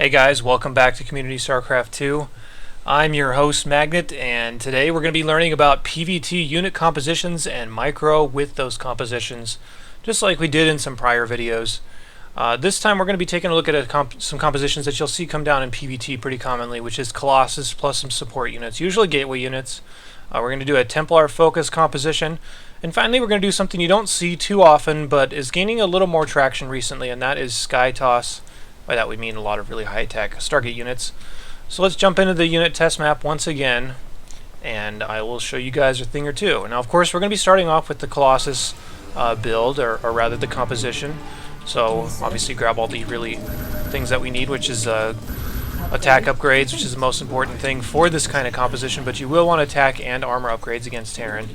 Hey guys, welcome back to Community Starcraft 2. I'm your host Magnet, and today we're going to be learning about PvT unit compositions and micro with those compositions, just like we did in some prior videos. This time we're going to be taking a look at some compositions that you'll see come down in PvT pretty commonly, which is Colossus plus some support units, usually gateway units. We're going to do a Templar focus composition, and finally we're going to do something you don't see too often but is gaining a little more traction recently, and that is Skytoss. By that we mean a lot of really high-tech Stargate units. So let's jump into the unit test map once again, and I will show you guys a thing or two. Now, of course, we're going to be starting off with the Colossus build, or rather the composition. So obviously grab all the really things that we need, which is attack upgrades, which is the most important thing for this kind of composition, but you will want attack and armor upgrades against Terran.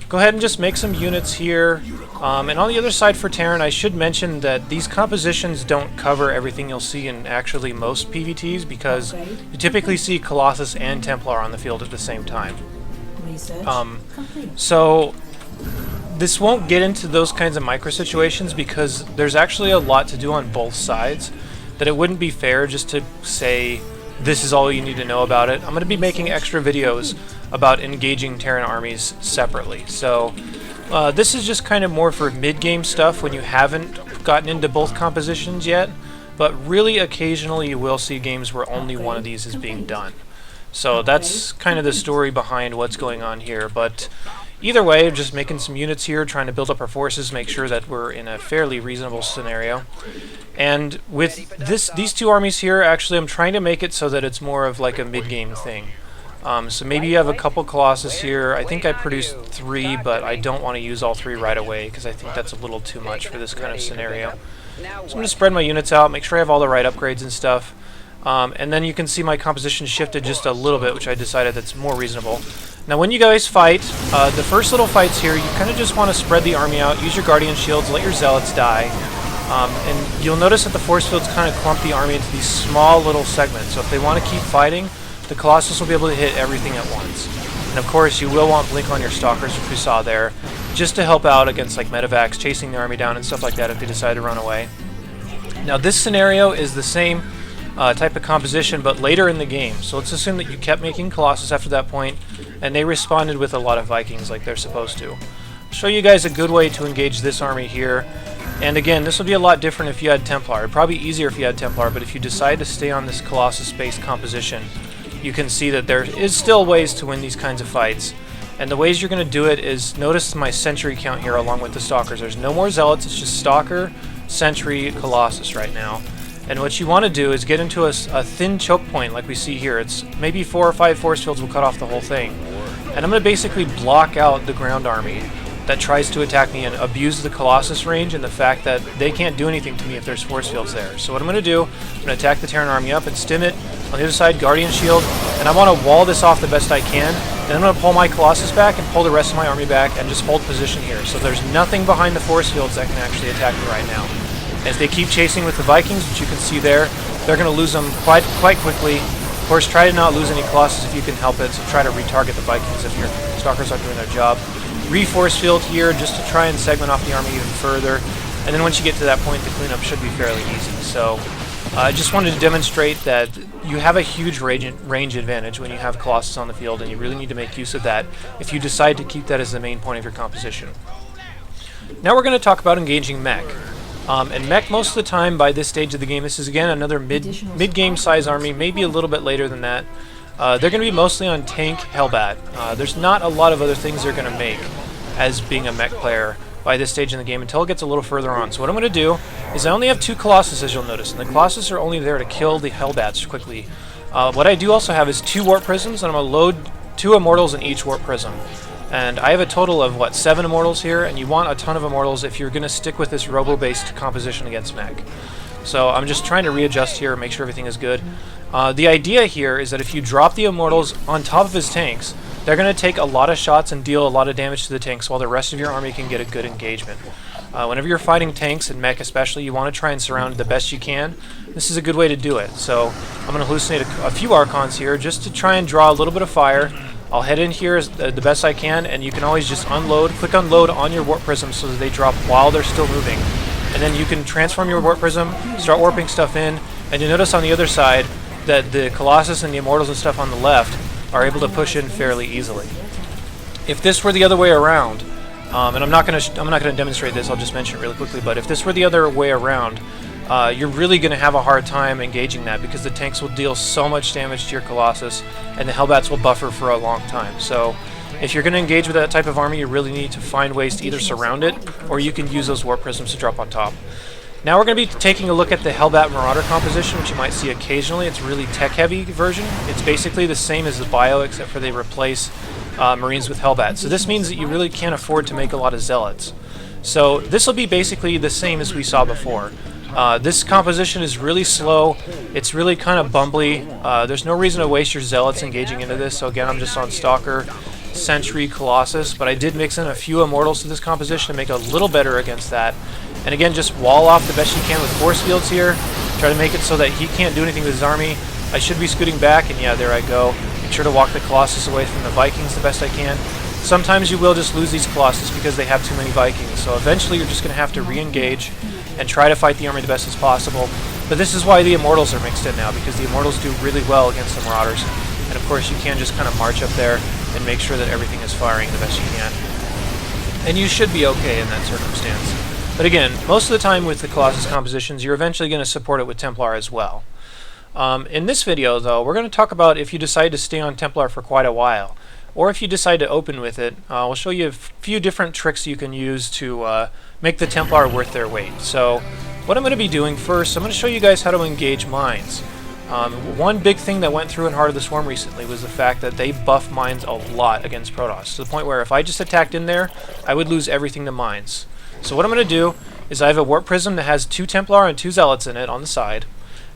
Go ahead and just make some units here. And on the other side for Terran, I should mention that these compositions don't cover everything you'll see in actually most PvTs, because you typically see Colossus and Templar on the field at the same time. So this won't get into those kinds of micro situations because there's actually a lot to do on both sides, that it wouldn't be fair just to say this is all you need to know about it. I'm going to be making extra videos about engaging Terran armies separately. So this is just kind of more for mid-game stuff when you haven't gotten into both compositions yet, but really occasionally you will see games where only one of these is being done. So that's kind of the story behind what's going on here. But either way, just making some units here, trying to build up our forces, make sure that we're in a fairly reasonable scenario. And with these two armies here, actually I'm trying to make it so that it's more of like a mid-game thing. So maybe you have a couple Colossus here. I think I produced 3, but I don't want to use all 3 right away because I think that's a little too much for this kind of scenario. So I'm going to spread my units out, make sure I have all the right upgrades and stuff. And then you can see my composition shifted just a little bit, which I decided that's more reasonable. Now when you guys fight, the first little fights here, you kind of just want to spread the army out, use your Guardian Shields, let your Zealots die. And you'll notice that the force fields kind of clump the army into these small little segments. So if they want to keep fighting, the Colossus will be able to hit everything at once. And of course you will want Blink on your Stalkers, which we saw there, just to help out against like medevacs, chasing the army down and stuff like that if they decide to run away. Now this scenario is the same type of composition, but later in the game. So let's assume that you kept making Colossus after that point, and they responded with a lot of Vikings like they're supposed to. I'll show you guys a good way to engage this army here. And again, this would be a lot different if you had Templar. It'd probably be easier if you had Templar, but if you decide to stay on this Colossus-based composition, you can see that there is still ways to win these kinds of fights. And the ways you're going to do it is, notice my Sentry count here along with the Stalkers. There's no more Zealots, it's just Stalker, Sentry, Colossus right now. And what you want to do is get into a thin choke point like we see here. It's maybe 4 or 5 force fields will cut off the whole thing. And I'm going to basically block out the ground army that tries to attack me and abuse the Colossus range and the fact that they can't do anything to me if there's force fields there. So what I'm going to do, I'm going to attack the Terran army up and stim it. On the other side, Guardian Shield, and I want to wall this off the best I can. Then I'm going to pull my Colossus back and pull the rest of my army back and just hold position here. So there's nothing behind the force fields that can actually attack me right now. As they keep chasing with the Vikings, which you can see there, they're going to lose them quite quickly. Of course, try to not lose any Colossus if you can help it, so try to retarget the Vikings if your Stalkers aren't doing their job. Reforce field here just to try and segment off the army even further, and then once you get to that point, the cleanup should be fairly easy. So I just wanted to demonstrate that you have a huge range advantage when you have Colossus on the field, and you really need to make use of that if you decide to keep that as the main point of your composition. Now we're going to talk about engaging mech. And mech, most of the time by this stage of the game, this is again another mid-game size army, maybe a little bit later than that. They're going to be mostly on tank Hellbat. There's not a lot of other things they're going to make as being a mech player by this stage in the game until it gets a little further on. So what I'm going to do is I only have 2 Colossus, as you'll notice, and the Colossus are only there to kill the Hellbats quickly. What I do also have is 2 Warp Prisms, and I'm going to load 2 Immortals in each Warp Prism. And I have a total of, 7 Immortals here, and you want a ton of Immortals if you're going to stick with this Robo-based composition against mech. So I'm just trying to readjust here, make sure everything is good. The idea here is that if you drop the Immortals on top of his tanks, they're going to take a lot of shots and deal a lot of damage to the tanks while the rest of your army can get a good engagement. Whenever you're fighting tanks and mech especially, you want to try and surround the best you can. This is a good way to do it. So I'm going to hallucinate a few Archons here just to try and draw a little bit of fire. I'll head in here as the best I can, and you can always just quick unload on your Warp Prisms so that they drop while they're still moving. And then you can transform your Warp Prism, start warping stuff in, And you notice on the other side that the Colossus and the Immortals and stuff on the left are able to push in fairly easily. If this were the other way around, and I'm not going to demonstrate this, I'll just mention it really quickly, but if this were the other way around, you're really going to have a hard time engaging that because the tanks will deal so much damage to your Colossus and the Hellbats will buffer for a long time. So if you're going to engage with that type of army, you really need to find ways to either surround it or you can use those Warp Prisms to drop on top. Now we're going to be taking a look at the Hellbat Marauder composition, which you might see occasionally. It's a really tech-heavy version. It's basically the same as the Bio, except for they replace Marines with Hellbats. So this means that you really can't afford to make a lot of Zealots. So this will be basically the same as we saw before. This composition is really slow. It's really kind of bumbly. There's no reason to waste your Zealots engaging into this. So again, I'm just on Stalker, Sentry, Colossus, but I did mix in a few Immortals to this composition to make it a little better against that. And again, just wall off the best you can with force fields here. Try to make it so that he can't do anything with his army. I should be scooting back, and yeah, there I go. Make sure to walk the Colossus away from the Vikings the best I can. Sometimes you will just lose these Colossus because they have too many Vikings, so eventually you're just going to have to re-engage and try to fight the army the best as possible. But this is why the Immortals are mixed in now, because the Immortals do really well against the Marauders. And of course you can just kind of march up there and make sure that everything is firing the best you can. And you should be okay in that circumstance. But again, most of the time with the Colossus compositions, you're eventually going to support it with Templar as well. In this video, though, we're going to talk about if you decide to stay on Templar for quite a while, or if you decide to open with it. We'll show you a few different tricks you can use to make the Templar worth their weight. So, what I'm going to be doing first, I'm going to show you guys how to engage mines. One big thing that went through in Heart of the Swarm recently was the fact that they buff mines a lot against Protoss, to the point where if I just attacked in there, I would lose everything to mines. So what I'm going to do is I have a Warp Prism that has 2 Templar and 2 Zealots in it on the side,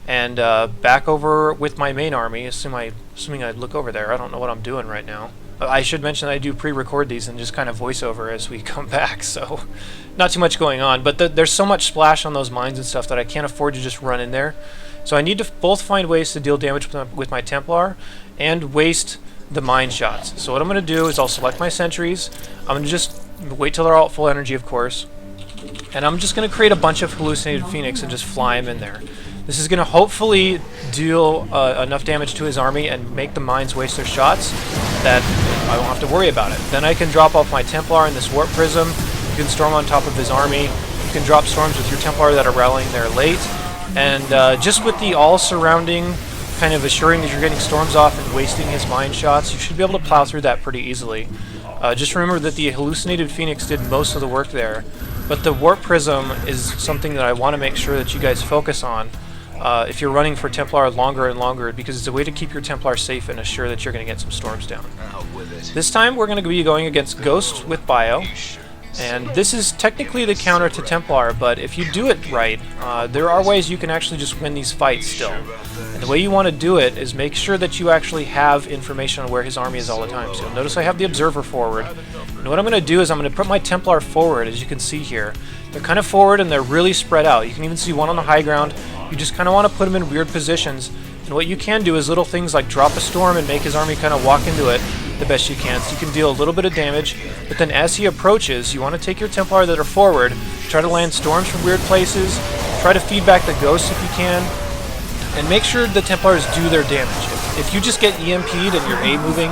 and back over with my main army, assuming I look over there. I don't know what I'm doing right now. I should mention that I do pre-record these and just kind of voice over as we come back, so not too much going on. But there's so much splash on those mines and stuff that I can't afford to just run in there. So I need to both find ways to deal damage with my Templar and waste the mine shots. So what I'm going to do is I'll select my sentries. I'm going to just wait till they're all at full energy, of course. And I'm just going to create a bunch of hallucinated Phoenix and just fly them in there. This is going to hopefully deal enough damage to his army and make the mines waste their shots that I won't have to worry about it. Then I can drop off my Templar in this Warp Prism. You can storm on top of his army. You can drop storms with your Templar that are rallying there late. And just with the all-surrounding kind of assuring that you're getting storms off and wasting his mine shots, you should be able to plow through that pretty easily. Just remember that the hallucinated Phoenix did most of the work there, but the Warp Prism is something that I want to make sure that you guys focus on if you're running for Templar longer and longer, because it's a way to keep your Templar safe and assure that you're going to get some storms down. This time we're going to be going against Ghost with Bio, and this is technically the counter to Templar, but if you do it right, there are ways you can actually just win these fights still. And the way you want to do it is make sure that you actually have information on where his army is all the time. So notice I have the Observer forward. And what I'm going to do is I'm going to put my Templar forward, as you can see here. They're kind of forward and they're really spread out. You can even see one on the high ground. You just kind of want to put them in weird positions. And what you can do is little things like drop a storm and make his army kind of walk into it the best you can. So you can deal a little bit of damage, but then as he approaches, you want to take your Templar that are forward, try to land storms from weird places, try to feed back the Ghosts if you can, and make sure the Templars do their damage. If you just get EMP'd and you're A-moving,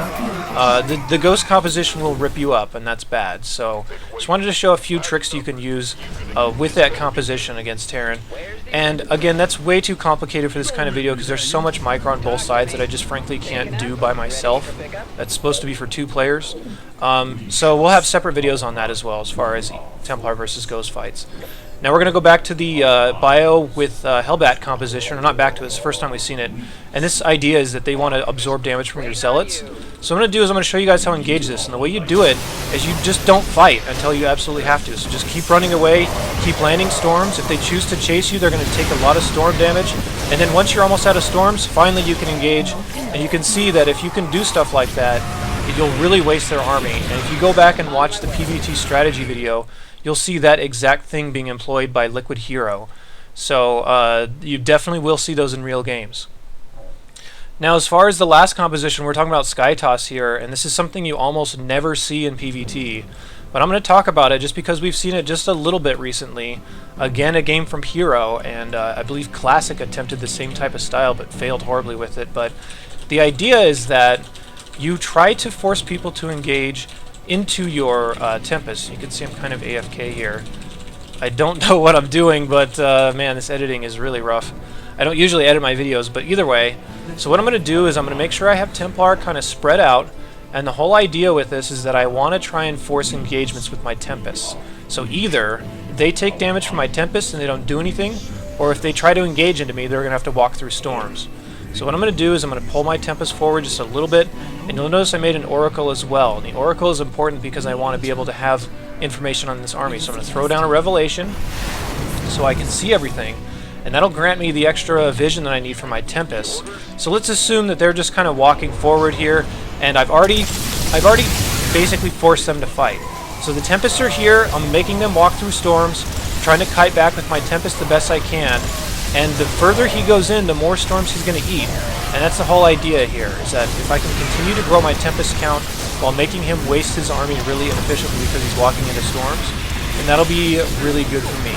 the Ghost composition will rip you up, and that's bad. So just wanted to show a few tricks you can use with that composition against Terran. And again, that's way too complicated for this kind of video because there's so much micro on both sides that I just frankly can't do by myself. That's supposed to be for 2 players. So we'll have separate videos on that as well, as far as Templar versus Ghost fights. Now we're going to go back to the Bio with Hellbat composition, or not back to it, it's the first time we've seen it. And this idea is that they want to absorb damage from your Zealots. So what I'm going to do is I'm going to show you guys how to engage this. And the way you do it is you just don't fight until you absolutely have to. So just keep running away, keep landing storms. If they choose to chase you, they're going to take a lot of storm damage. And then once you're almost out of storms, finally you can engage. And you can see that if you can do stuff like that, you'll really waste their army. And if you go back and watch the PvT strategy video, you'll see that exact thing being employed by Liquid Hero. So you definitely will see those in real games. Now as far as the last composition, we're talking about Skytoss here, and this is something you almost never see in PvT. But I'm going to talk about it just because we've seen it just a little bit recently. Again, a game from Hero, and I believe Classic attempted the same type of style but failed horribly with it. But the idea is that you try to force people to engage into your Tempest. You can see I'm kind of AFK here. I don't know what I'm doing, but man, this editing is really rough. I don't usually edit my videos, but either way. So what I'm going to do is I'm going to make sure I have Templar kind of spread out, and the whole idea with this is that I want to try and force engagements with my Tempests. So either they take damage from my Tempest and they don't do anything, or if they try to engage into me, they're going to have to walk through storms. So what I'm going to do is I'm going to pull my Tempest forward just a little bit, and you'll notice I made an Oracle as well. And the Oracle is important because I want to be able to have information on this army. So I'm going to throw down a Revelation so I can see everything, and that'll grant me the extra vision that I need for my Tempest. So let's assume that they're just kind of walking forward here, and I've already basically forced them to fight. So the Tempests are here, I'm making them walk through storms, trying to kite back with my Tempest the best I can, and the further he goes in, the more storms he's going to eat. And that's the whole idea here, is that if I can continue to grow my Tempest count while making him waste his army really inefficiently because he's walking into storms, then that'll be really good for me.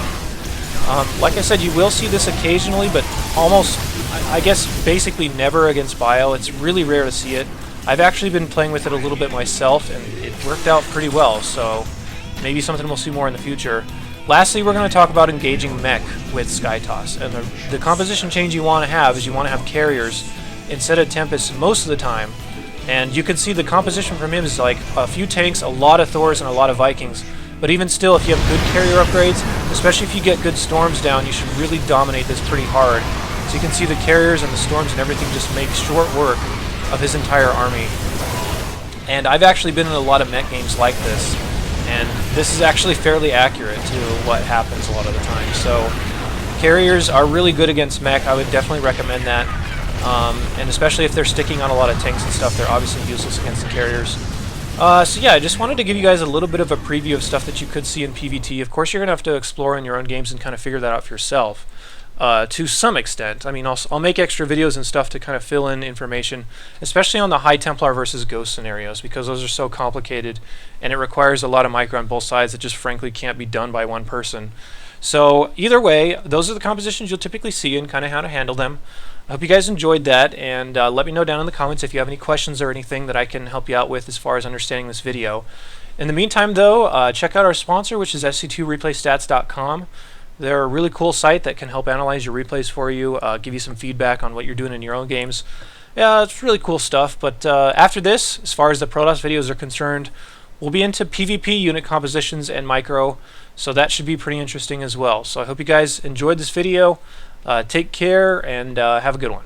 Like I said, you will see this occasionally, but almost, I guess, basically never against Bio. It's really rare to see it. I've actually been playing with it a little bit myself, and it worked out pretty well, so maybe something we'll see more in the future. Lastly, we're going to talk about engaging mech with Skytoss, and the composition change you want to have is you want to have carriers instead of Tempests most of the time, and you can see the composition from him is like a few tanks, a lot of Thors, and a lot of Vikings. But even still, if you have good carrier upgrades, especially if you get good storms down, you should really dominate this pretty hard. So you can see the carriers and the storms and everything just make short work of his entire army. And I've actually been in a lot of mech games like this, and this is actually fairly accurate to what happens a lot of the time. So carriers are really good against mech. I would definitely recommend that. And especially if they're sticking on a lot of tanks and stuff, they're obviously useless against the carriers. So yeah, I just wanted to give you guys a little bit of a preview of stuff that you could see in PvT. Of course, you're going to have to explore in your own games and kind of figure that out for yourself. To some extent. I mean, I'll make extra videos and stuff to kind of fill in information, especially on the High Templar versus Ghost scenarios, because those are so complicated, and it requires a lot of micro on both sides that just frankly can't be done by one person. So either way, those are the compositions you'll typically see and kind of how to handle them. I hope you guys enjoyed that, and let me know down in the comments if you have any questions or anything that I can help you out with as far as understanding this video. In the meantime, though, check out our sponsor, which is sc2replaystats.com. They're a really cool site that can help analyze your replays for you, give you some feedback on what you're doing in your own games. Yeah, it's really cool stuff, but after this, as far as the Protoss videos are concerned, we'll be into PvP unit compositions and micro, so that should be pretty interesting as well. So I hope you guys enjoyed this video. Take care, and have a good one.